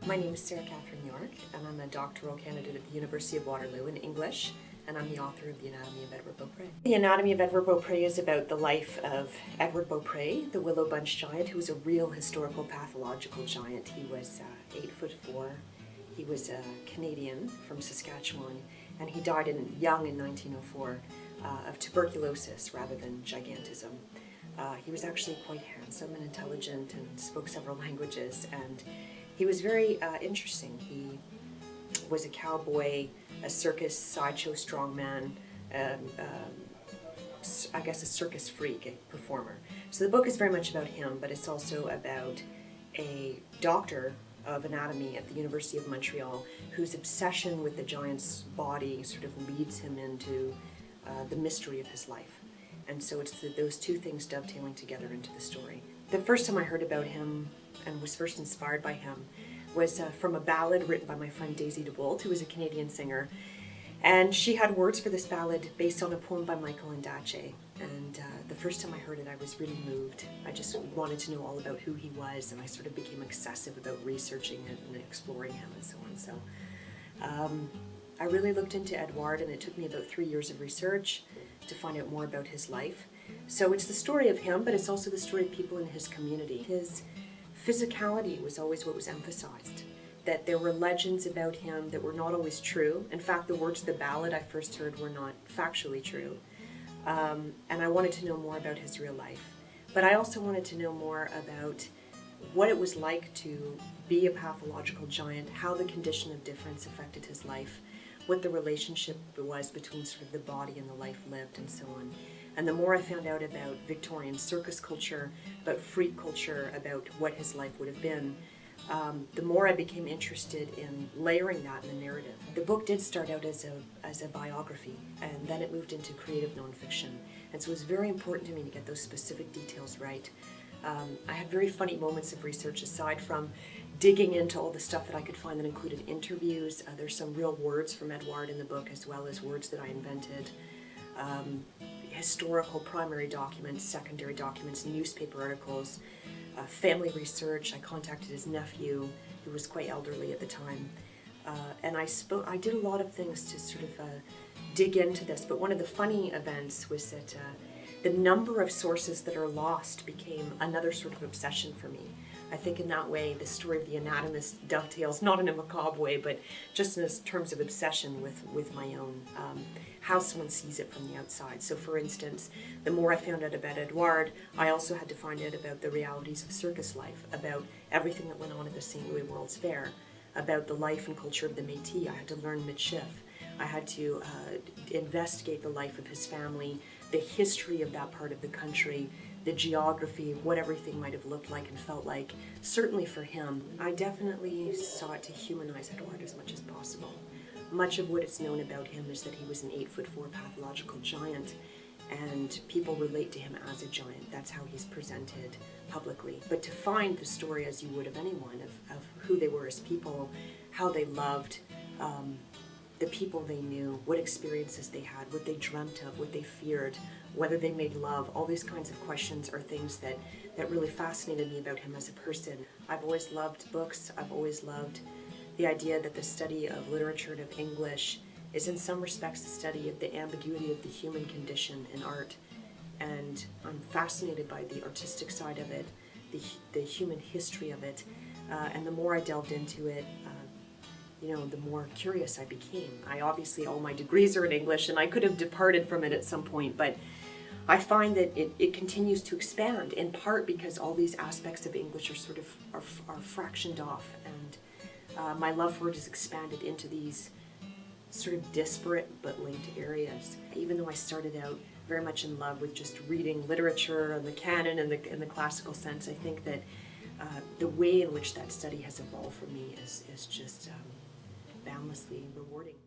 My name is Kathryn York, and I'm a doctoral candidate at the University of Waterloo in English, and I'm the author of the Anatomy of Edouard Beaupre. The Anatomy of Edouard Beaupre is about the life of Édouard Beaupré, the willow bunch giant, who was a real historical pathological giant. He was 8'4". He was a Canadian from Saskatchewan, and he died young in 1904 of tuberculosis rather than gigantism. He was actually quite handsome and intelligent and spoke several languages, and he was very interesting. He was a cowboy, a circus sideshow strongman, I guess a circus freak, a performer. So the book is very much about him, but it's also about a doctor of anatomy at the University of Montreal whose obsession with the giant's body sort of leads him into the mystery of his life. And so it's those two things dovetailing together into the story. The first time I heard about him and was first inspired by him was from a ballad written by my friend Dept, who was a Canadian singer. And she had words for this ballad based on a poem by Michael Ondaatje. And the first time I heard it, I was really moved. I just wanted to know all about who he was, and I sort of became obsessive about researching it and exploring him and so on. So I really looked into Édouard, and it took me about 3 years of research to find out more about his life. So it's the story of him, but it's also the story of people in his community. His physicality was always what was emphasized, that there were legends about him that were not always true. In fact, the words of the ballad I first heard were not factually true. And I wanted to know more about his real life. But I also wanted to know more about what it was like to be a pathological giant, how the condition of difference affected his life, what the relationship was between sort of the body and the life lived, and so on. And the more I found out about Victorian circus culture, about freak culture, about what his life would have been, the more I became interested in layering that in the narrative. The book did start out as a biography, and then it moved into creative nonfiction. And so it was very important to me to get those specific details right. I had very funny moments of research aside from digging into all the stuff that I could find that included interviews. There's some real words from Édouard in the book, as well as words that I invented. Historical primary documents, secondary documents, newspaper articles, family research. I contacted his nephew, who was quite elderly at the time, and I did a lot of things to sort of dig into this. But one of the funny events was that the number of sources that are lost became another sort of obsession for me. I think in that way the story of the anatomist dovetails, not in a macabre way, but just in terms of obsession with my own, how someone sees it from the outside. So for instance, the more I found out about Édouard, I also had to find out about the realities of circus life, about everything that went on at the St. Louis World's Fair, about the life and culture of the Métis. I had to learn Michif. I had to investigate the life of his family, the history of that part of the country, the geography, what everything might have looked like and felt like. Certainly for him, I definitely sought to humanize Édouard as much as possible. Much of what is known about him is that he was an 8'4" pathological giant, and people relate to him as a giant. That's how he's presented publicly. But to find the story, as you would of anyone, of who they were as people, how they loved, the people they knew, what experiences they had, what they dreamt of, what they feared, whether they made love, all these kinds of questions are things that really fascinated me about him as a person. I've always loved books. I've always loved the idea that the study of literature and of English is in some respects the study of the ambiguity of the human condition in art. And I'm fascinated by the artistic side of it, the human history of it, and the more I delved into it, the more curious I became. Obviously all my degrees are in English, and I could have departed from it at some point, but I find that it continues to expand, in part because all these aspects of English are sort of are fractioned off, and my love for it is expanded into these sort of disparate but linked areas. Even though I started out very much in love with just reading literature and the canon and in the classical sense, I think that the way in which that study has evolved for me is just boundlessly rewarding.